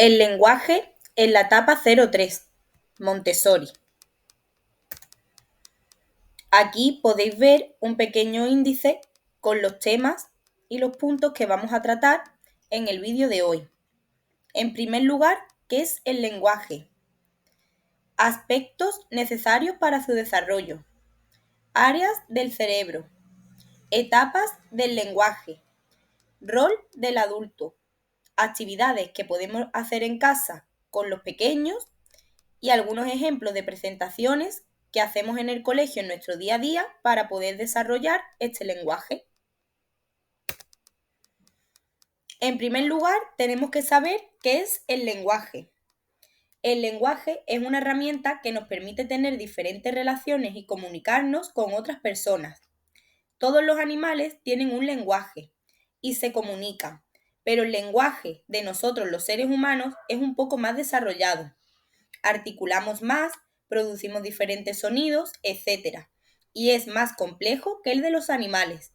El lenguaje en la etapa 03, Montessori. Aquí podéis ver un pequeño índice con los temas y los puntos que vamos a tratar en el vídeo de hoy. En primer lugar, ¿qué es el lenguaje? Aspectos necesarios para su desarrollo. Áreas del cerebro. Etapas del lenguaje. Rol del adulto. Actividades que podemos hacer en casa con los pequeños y algunos ejemplos de presentaciones que hacemos en el colegio en nuestro día a día para poder desarrollar este lenguaje. En primer lugar, tenemos que saber qué es el lenguaje. El lenguaje es una herramienta que nos permite tener diferentes relaciones y comunicarnos con otras personas. Todos los animales tienen un lenguaje y se comunican, pero el lenguaje de nosotros los seres humanos es un poco más desarrollado. Articulamos más, producimos diferentes sonidos, etc. Y es más complejo que el de los animales.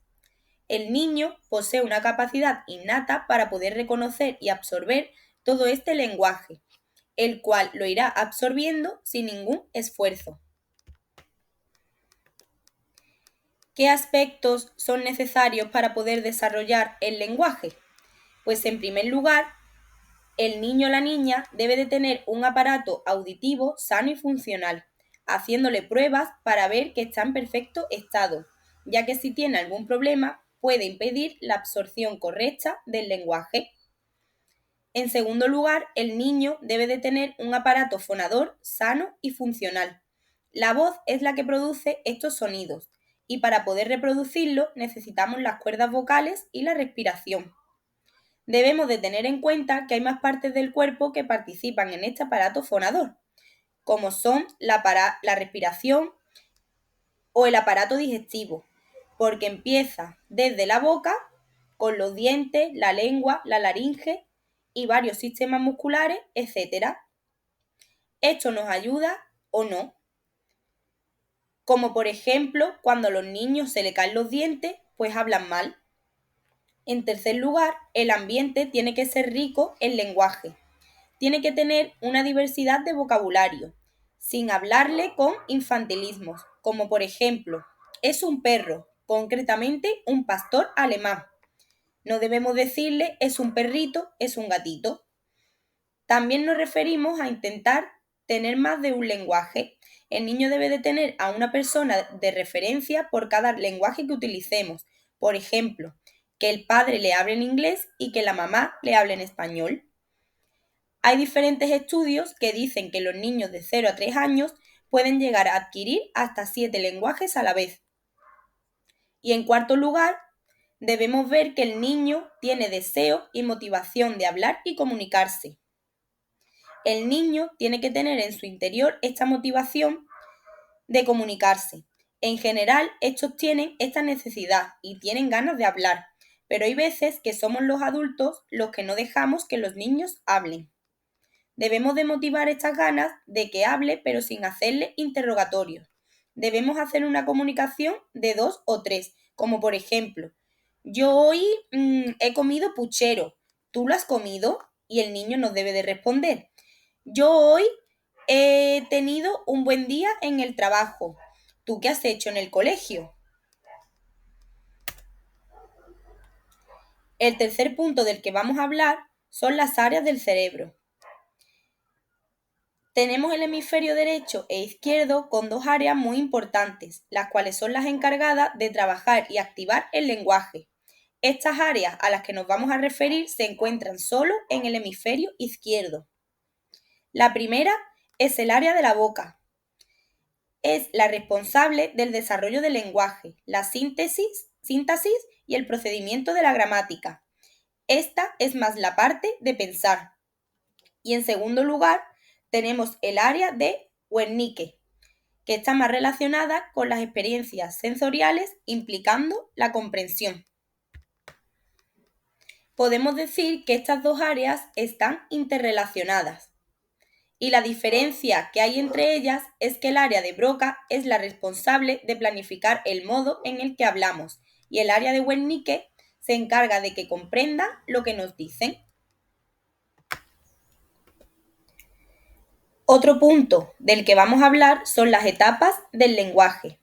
El niño posee una capacidad innata para poder reconocer y absorber todo este lenguaje, el cual lo irá absorbiendo sin ningún esfuerzo. ¿Qué aspectos son necesarios para poder desarrollar el lenguaje? Pues en primer lugar, el niño o la niña debe de tener un aparato auditivo sano y funcional, haciéndole pruebas para ver que está en perfecto estado, ya que si tiene algún problema puede impedir la absorción correcta del lenguaje. En segundo lugar, el niño debe de tener un aparato fonador sano y funcional. La voz es la que produce estos sonidos y para poder reproducirlo necesitamos las cuerdas vocales y la respiración. Debemos de tener en cuenta que hay más partes del cuerpo que participan en este aparato fonador, como son la respiración o el aparato digestivo, porque empieza desde la boca, con los dientes, la lengua, la laringe y varios sistemas musculares, etc. Esto nos ayuda o no, como por ejemplo cuando a los niños se le caen los dientes, pues hablan mal. En tercer lugar, el ambiente tiene que ser rico en lenguaje. Tiene que tener una diversidad de vocabulario, sin hablarle con infantilismos, como por ejemplo, es un perro, concretamente un pastor alemán. No debemos decirle es un perrito, es un gatito. También nos referimos a intentar tener más de un lenguaje. El niño debe de tener a una persona de referencia por cada lenguaje que utilicemos. Por ejemplo, que el padre le hable en inglés y que la mamá le hable en español. Hay diferentes estudios que dicen que los niños de 0 a 3 años pueden llegar a adquirir hasta 7 lenguajes a la vez. Y en cuarto lugar, debemos ver que el niño tiene deseo y motivación de hablar y comunicarse. El niño tiene que tener en su interior esta motivación de comunicarse. En general, estos tienen esta necesidad y tienen ganas de hablar, pero hay veces que somos los adultos los que no dejamos que los niños hablen. Debemos de motivar estas ganas de que hable, pero sin hacerle interrogatorios. Debemos hacer una comunicación de 2 o 3, como por ejemplo, yo hoy he comido puchero, ¿tú lo has comido? Y el niño nos debe de responder, yo hoy he tenido un buen día en el trabajo, ¿tú qué has hecho en el colegio? El tercer punto del que vamos a hablar son las áreas del cerebro. Tenemos el hemisferio derecho e izquierdo con dos áreas muy importantes, las cuales son las encargadas de trabajar y activar el lenguaje. Estas áreas a las que nos vamos a referir se encuentran solo en el hemisferio izquierdo. La primera es el área de la boca. Es la responsable del desarrollo del lenguaje, la síntesis y el procedimiento de la gramática. Esta es más la parte de pensar. Y en segundo lugar, tenemos el área de Wernicke, que está más relacionada con las experiencias sensoriales implicando la comprensión. Podemos decir que estas dos áreas están interrelacionadas y la diferencia que hay entre ellas es que el área de Broca es la responsable de planificar el modo en el que hablamos y el área de Wernicke se encarga de que comprenda lo que nos dicen. Otro punto del que vamos a hablar son las etapas del lenguaje.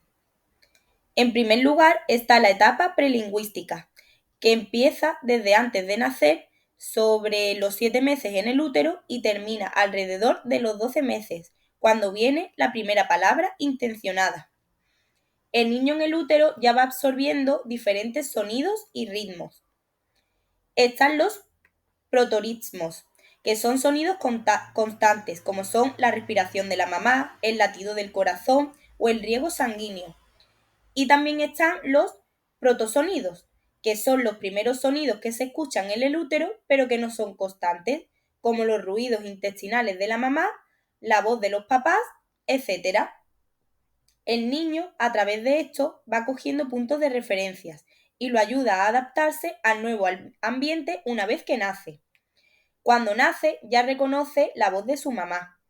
En primer lugar está la etapa prelingüística, que empieza desde antes de nacer, sobre los 7 meses en el útero y termina alrededor de los 12 meses, cuando viene la primera palabra intencionada. El niño en el útero ya va absorbiendo diferentes sonidos y ritmos. Están los protoritmos, que son sonidos constantes, como son la respiración de la mamá, el latido del corazón o el riego sanguíneo. Y también están los protosonidos, que son los primeros sonidos que se escuchan en el útero, pero que no son constantes, como los ruidos intestinales de la mamá, la voz de los papás, etc. El niño, a través de esto, va cogiendo puntos de referencias y lo ayuda a adaptarse al nuevo ambiente una vez que nace. Cuando nace, ya reconoce la voz de su mamá.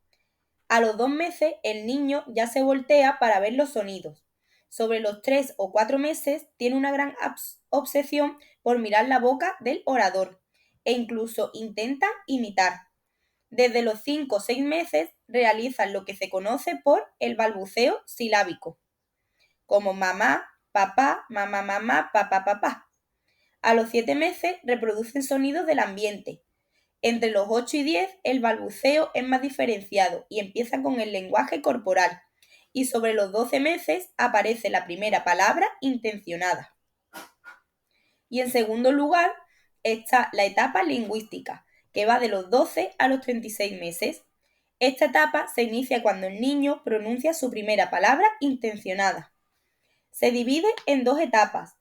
A los 2 meses, el niño ya se voltea para ver los sonidos. Sobre los 3 o 4 meses, tiene una gran obsesión por mirar la boca del orador e incluso intenta imitar. Desde los 5 o 6 meses, realizan lo que se conoce por el balbuceo silábico, como mamá, papá, mamá, mamá, papá, papá. A los 7 meses, reproducen sonidos del ambiente. Entre los 8 y 10 el balbuceo es más diferenciado y empieza con el lenguaje corporal. Y sobre los 12 meses aparece la primera palabra intencionada. Y en segundo lugar está la etapa lingüística, que va de los 12 a los 36 meses. Esta etapa se inicia cuando el niño pronuncia su primera palabra intencionada. Se divide en 2 etapas.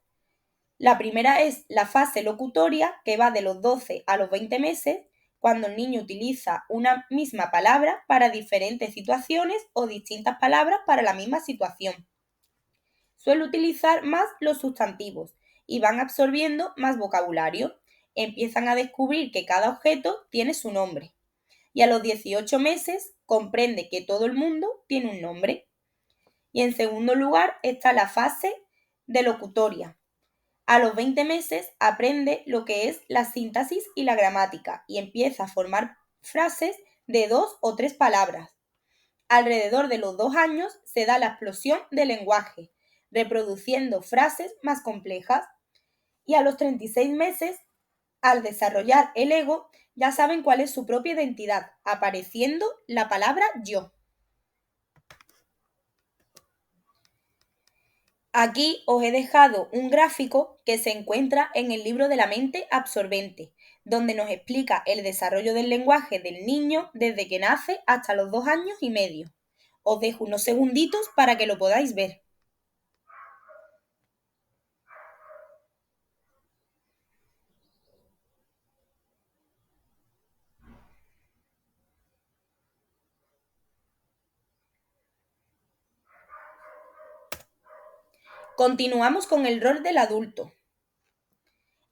La primera es la fase locutoria, que va de los 12 a los 20 meses, cuando el niño utiliza una misma palabra para diferentes situaciones o distintas palabras para la misma situación. Suele utilizar más los sustantivos y van absorbiendo más vocabulario. Empiezan a descubrir que cada objeto tiene su nombre. Y a los 18 meses comprende que todo el mundo tiene un nombre. Y en segundo lugar está la fase de locutoria. A los 20 meses aprende lo que es la síntesis y la gramática y empieza a formar frases de 2 o 3 palabras. Alrededor de los 2 años se da la explosión del lenguaje, reproduciendo frases más complejas. Y a los 36 meses, al desarrollar el ego, ya saben cuál es su propia identidad, apareciendo la palabra yo. Aquí os he dejado un gráfico que se encuentra en el libro de la mente absorbente, donde nos explica el desarrollo del lenguaje del niño desde que nace hasta los 2 años y medio. Os dejo unos segunditos para que lo podáis ver. Continuamos con el rol del adulto.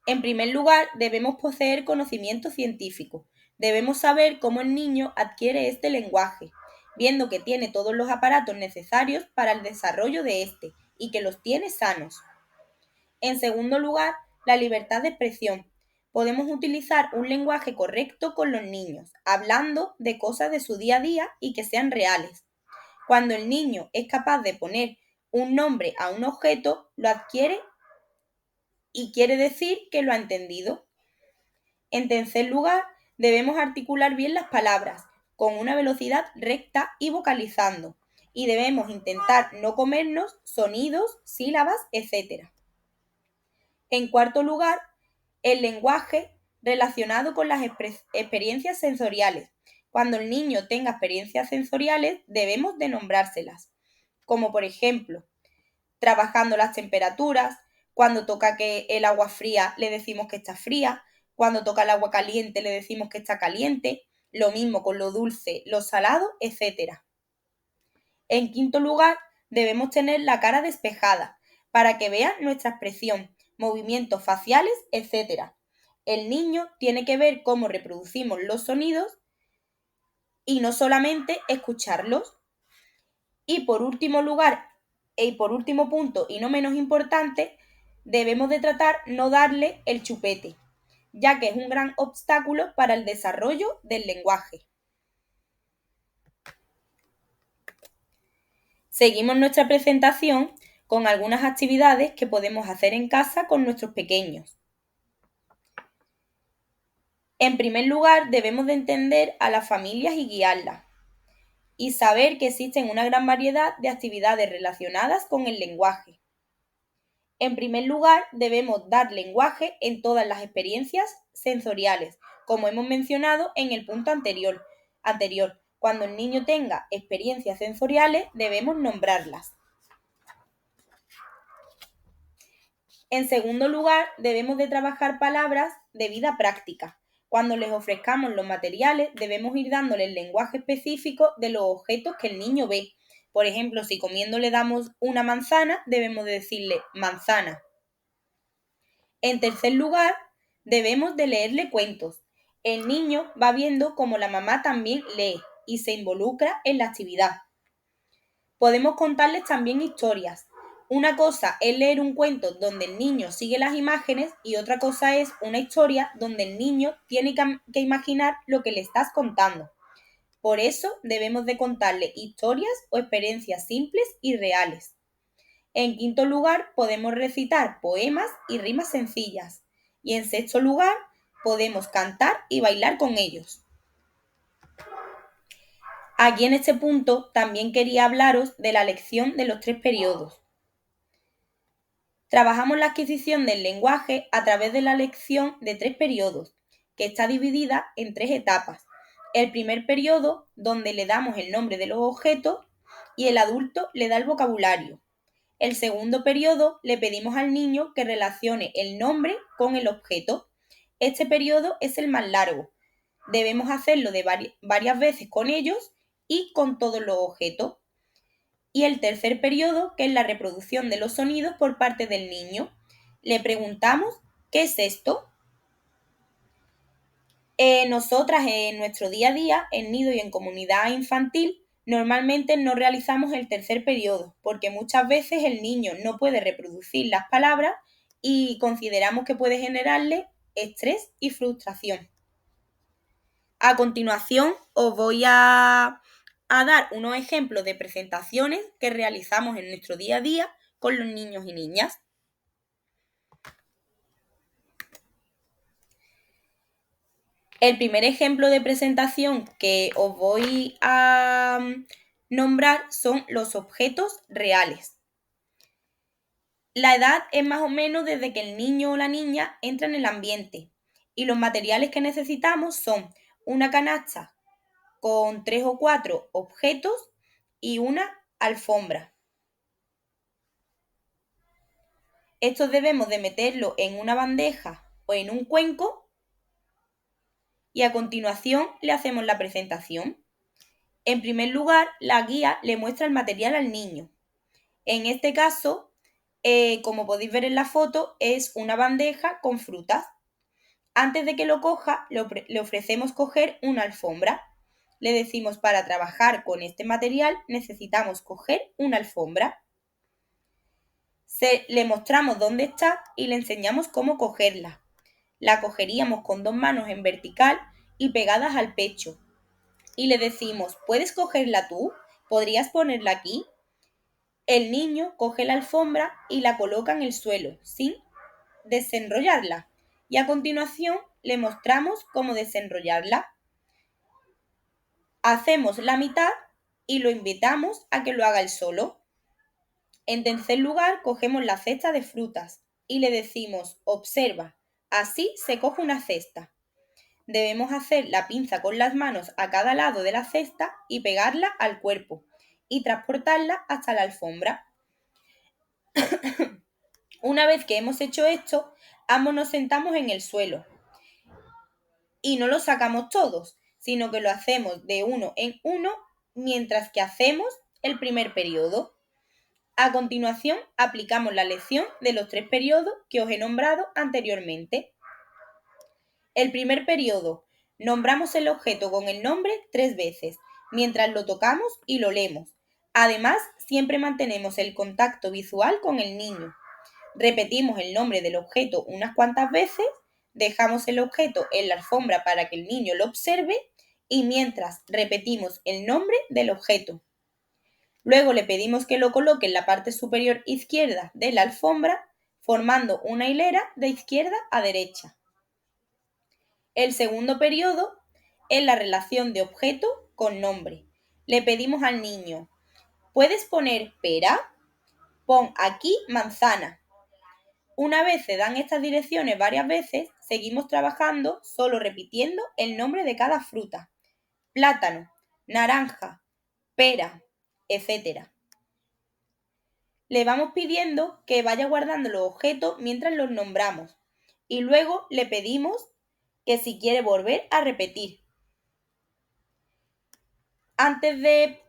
En primer lugar, debemos poseer conocimiento científico. Debemos saber cómo el niño adquiere este lenguaje, viendo que tiene todos los aparatos necesarios para el desarrollo de este y que los tiene sanos. En segundo lugar, la libertad de expresión. Podemos utilizar un lenguaje correcto con los niños, hablando de cosas de su día a día y que sean reales. Cuando el niño es capaz de poner un nombre a un objeto, lo adquiere y quiere decir que lo ha entendido. En tercer lugar, debemos articular bien las palabras, con una velocidad recta y vocalizando. Y debemos intentar no comernos sonidos, sílabas, etc. En cuarto lugar, el lenguaje relacionado con las experiencias sensoriales. Cuando el niño tenga experiencias sensoriales, debemos de nombrárselas, como por ejemplo, trabajando las temperaturas, cuando toca que el agua fría le decimos que está fría, cuando toca el agua caliente le decimos que está caliente, lo mismo con lo dulce, lo salado, etc. En quinto lugar, debemos tener la cara despejada para que vean nuestra expresión, movimientos faciales, etc. El niño tiene que ver cómo reproducimos los sonidos y no solamente escucharlos. Y por último lugar, y por último punto y no menos importante, debemos de tratar no darle el chupete, ya que es un gran obstáculo para el desarrollo del lenguaje. Seguimos nuestra presentación con algunas actividades que podemos hacer en casa con nuestros pequeños. En primer lugar, debemos de entender a las familias y guiarlas, y saber que existen una gran variedad de actividades relacionadas con el lenguaje. En primer lugar, debemos dar lenguaje en todas las experiencias sensoriales, como hemos mencionado en el punto anterior. Cuando el niño tenga experiencias sensoriales, debemos nombrarlas. En segundo lugar, debemos de trabajar palabras de vida práctica. Cuando les ofrezcamos los materiales, debemos ir dándole el lenguaje específico de los objetos que el niño ve. Por ejemplo, si comiendo le damos una manzana, debemos de decirle manzana. En tercer lugar, debemos de leerle cuentos. El niño va viendo cómo la mamá también lee y se involucra en la actividad. Podemos contarles también historias. Una cosa es leer un cuento donde el niño sigue las imágenes y otra cosa es una historia donde el niño tiene que imaginar lo que le estás contando. Por eso debemos de contarle historias o experiencias simples y reales. En quinto lugar, podemos recitar poemas y rimas sencillas. Y en sexto lugar, podemos cantar y bailar con ellos. Aquí en este punto también quería hablaros de la lección de los 3 periodos. Trabajamos la adquisición del lenguaje a través de la lección de 3 periodos, que está dividida en 3 etapas. El primer periodo, donde le damos el nombre de los objetos y el adulto le da el vocabulario. El segundo periodo le pedimos al niño que relacione el nombre con el objeto. Este periodo es el más largo. Debemos hacerlo de varias veces con ellos y con todos los objetos. Y el tercer periodo, que es la reproducción de los sonidos por parte del niño. Le preguntamos, ¿qué es esto? Nosotras en nuestro día a día, en nido y en comunidad infantil, normalmente no realizamos el tercer periodo, porque muchas veces el niño no puede reproducir las palabras y consideramos que puede generarle estrés y frustración. A continuación, os voy a dar unos ejemplos de presentaciones que realizamos en nuestro día a día con los niños y niñas. El primer ejemplo de presentación que os voy a nombrar son los objetos reales. La edad es más o menos desde que el niño o la niña entra en el ambiente y los materiales que necesitamos son una canasta con 3 o 4 objetos y una alfombra. Estos debemos de meterlo en una bandeja o en un cuenco y a continuación le hacemos la presentación. En primer lugar, la guía le muestra el material al niño. En este caso, como podéis ver en la foto, es una bandeja con frutas. Antes de que lo coja, le ofrecemos coger una alfombra. Le decimos, para trabajar con este material necesitamos coger una alfombra. Le mostramos dónde está y le enseñamos cómo cogerla. La cogeríamos con 2 manos en vertical y pegadas al pecho. Y le decimos, ¿puedes cogerla tú? ¿Podrías ponerla aquí? El niño coge la alfombra y la coloca en el suelo, sin desenrollarla. Y a continuación le mostramos cómo desenrollarla. Hacemos la mitad y lo invitamos a que lo haga él solo. En tercer lugar, cogemos la cesta de frutas y le decimos, observa, así se coge una cesta. Debemos hacer la pinza con las manos a cada lado de la cesta y pegarla al cuerpo y transportarla hasta la alfombra. Una vez que hemos hecho esto, ambos nos sentamos en el suelo y no lo sacamos todos, sino que lo hacemos de uno en uno mientras que hacemos el primer periodo. A continuación, aplicamos la lección de los 3 periodos que os he nombrado anteriormente. El primer periodo, nombramos el objeto con el nombre 3 veces, mientras lo tocamos y lo leemos. Además, siempre mantenemos el contacto visual con el niño. Repetimos el nombre del objeto unas cuantas veces, dejamos el objeto en la alfombra para que el niño lo observe y mientras repetimos el nombre del objeto. Luego le pedimos que lo coloque en la parte superior izquierda de la alfombra, formando una hilera de izquierda a derecha. El segundo periodo es la relación de objeto con nombre. Le pedimos al niño, ¿puedes poner pera? Pon aquí manzana. Una vez se dan estas direcciones varias veces, seguimos trabajando solo repitiendo el nombre de cada fruta. Plátano, naranja, pera, etc. Le vamos pidiendo que vaya guardando los objetos mientras los nombramos y luego le pedimos que si quiere volver a repetir. Antes de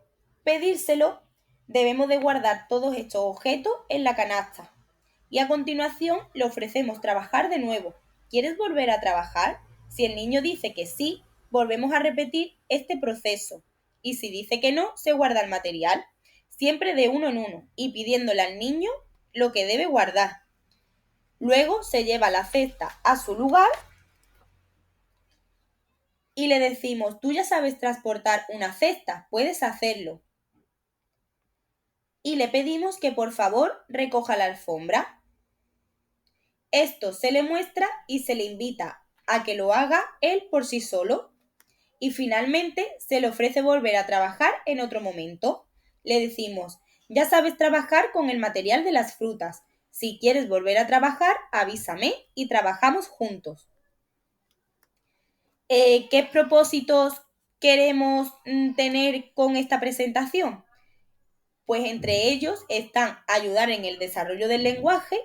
pedírselo, debemos de guardar todos estos objetos en la canasta y a continuación le ofrecemos trabajar de nuevo. ¿Quieres volver a trabajar? Si el niño dice que sí, volvemos a repetir este proceso y si dice que no, se guarda el material, siempre de uno en uno y pidiéndole al niño lo que debe guardar. Luego se lleva la cesta a su lugar y le decimos, tú ya sabes transportar una cesta, puedes hacerlo. Y le pedimos que por favor recoja la alfombra. Esto se le muestra y se le invita a que lo haga él por sí solo. Y finalmente se le ofrece volver a trabajar en otro momento. Le decimos, ya sabes trabajar con el material de las frutas. Si quieres volver a trabajar, avísame y trabajamos juntos. ¿Qué propósitos queremos tener con esta presentación? Pues entre ellos están ayudar en el desarrollo del lenguaje,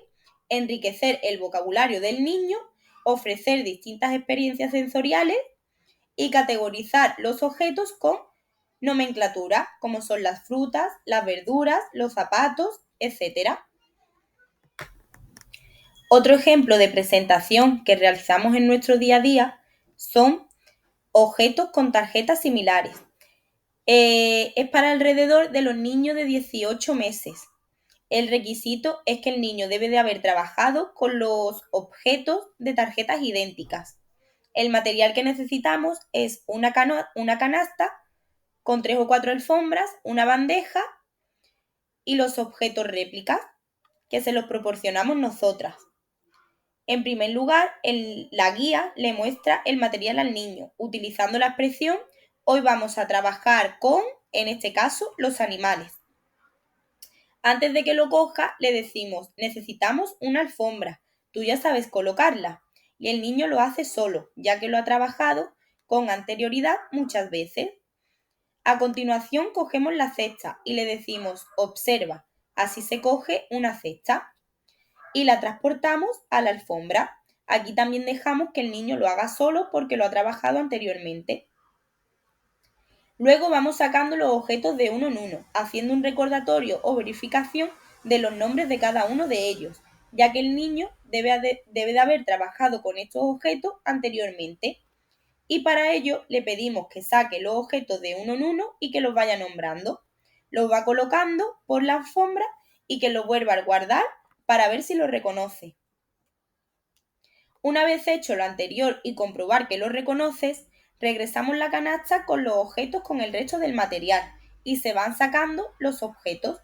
enriquecer el vocabulario del niño, ofrecer distintas experiencias sensoriales y categorizar los objetos con nomenclatura, como son las frutas, las verduras, los zapatos, etc. Otro ejemplo de presentación que realizamos en nuestro día a día son objetos con tarjetas similares. Es para alrededor de los niños de 18 meses. El requisito es que el niño debe de haber trabajado con los objetos de tarjetas idénticas. El material que necesitamos es una canasta con 3 o 4 alfombras, una bandeja y los objetos réplicas que se los proporcionamos nosotras. En primer lugar, la guía le muestra el material al niño, utilizando la expresión hoy vamos a trabajar con, en este caso, los animales. Antes de que lo coja, le decimos, necesitamos una alfombra, tú ya sabes colocarla. Y el niño lo hace solo, ya que lo ha trabajado con anterioridad muchas veces. A continuación, cogemos la cesta y le decimos, observa, así se coge una cesta. Y la transportamos a la alfombra. Aquí también dejamos que el niño lo haga solo porque lo ha trabajado anteriormente. Luego vamos sacando los objetos de uno en uno, haciendo un recordatorio o verificación de los nombres de cada uno de ellos, ya que el niño debe de haber trabajado con estos objetos anteriormente. Y para ello le pedimos que saque los objetos de uno en uno y que los vaya nombrando. Los va colocando por la alfombra y que los vuelva a guardar para ver si los reconoce. Una vez hecho lo anterior y comprobar que lo reconoces, regresamos la canasta con los objetos con el resto del material y se van sacando los objetos.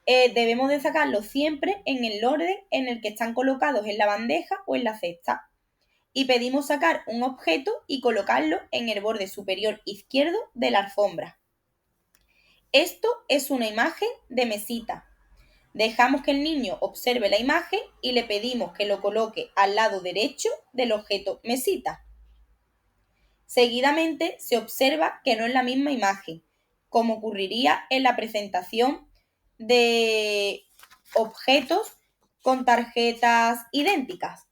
Debemos de sacarlos siempre en el orden en el que están colocados en la bandeja o en la cesta. Y pedimos sacar un objeto y colocarlo en el borde superior izquierdo de la alfombra. Esto es una imagen de mesita. Dejamos que el niño observe la imagen y le pedimos que lo coloque al lado derecho del objeto mesita. Seguidamente se observa que no es la misma imagen, como ocurriría en la presentación de objetos con tarjetas idénticas.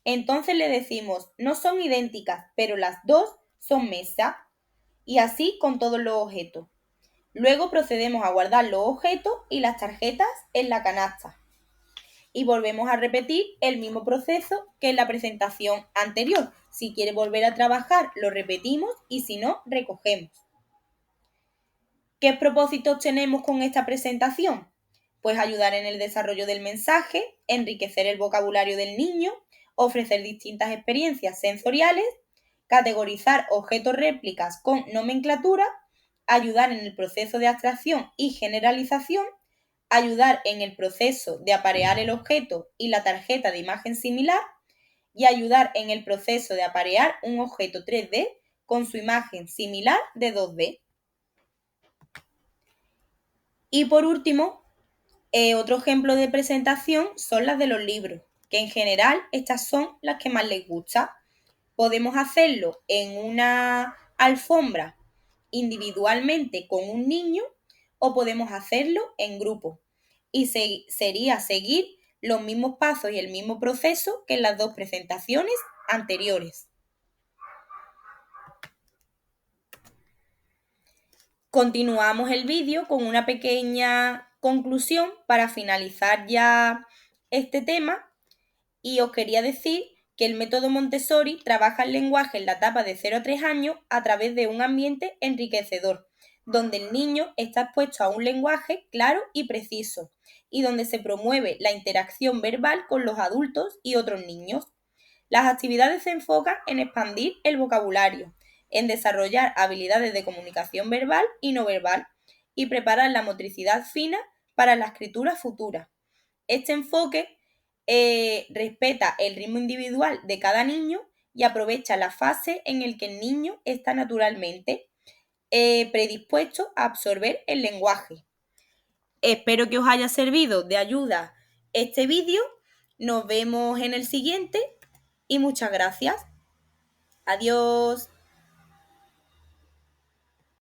Entonces le decimos, no son idénticas, pero las dos son mesa, y así con todos los objetos. Luego procedemos a guardar los objetos y las tarjetas en la canasta. Y volvemos a repetir el mismo proceso que en la presentación anterior. Si quiere volver a trabajar, lo repetimos y si no, recogemos. ¿Qué propósitos tenemos con esta presentación? Pues ayudar en el desarrollo del mensaje, enriquecer el vocabulario del niño, ofrecer distintas experiencias sensoriales, categorizar objetos réplicas con nomenclatura, ayudar en el proceso de abstracción y generalización, ayudar en el proceso de aparear el objeto y la tarjeta de imagen similar y ayudar en el proceso de aparear un objeto 3D con su imagen similar de 2D. Y por último, otro ejemplo de presentación son las de los libros, que en general estas son las que más les gusta. Podemos hacerlo en una alfombra individualmente con un niño o podemos hacerlo en grupo. Y sería seguir los mismos pasos y el mismo proceso que en las dos presentaciones anteriores. Continuamos el vídeo con una pequeña conclusión para finalizar ya este tema y os quería decir que el método Montessori trabaja el lenguaje en la etapa de 0 a 3 años a través de un ambiente enriquecedor, donde el niño está expuesto a un lenguaje claro y preciso y donde se promueve la interacción verbal con los adultos y otros niños. Las actividades se enfocan en expandir el vocabulario, en desarrollar habilidades de comunicación verbal y no verbal y preparar la motricidad fina para la escritura futura. Este enfoque respeta el ritmo individual de cada niño y aprovecha la fase en la que el niño está naturalmente predispuesto a absorber el lenguaje. Espero que os haya servido de ayuda este vídeo. Nos vemos en el siguiente y muchas gracias. Adiós.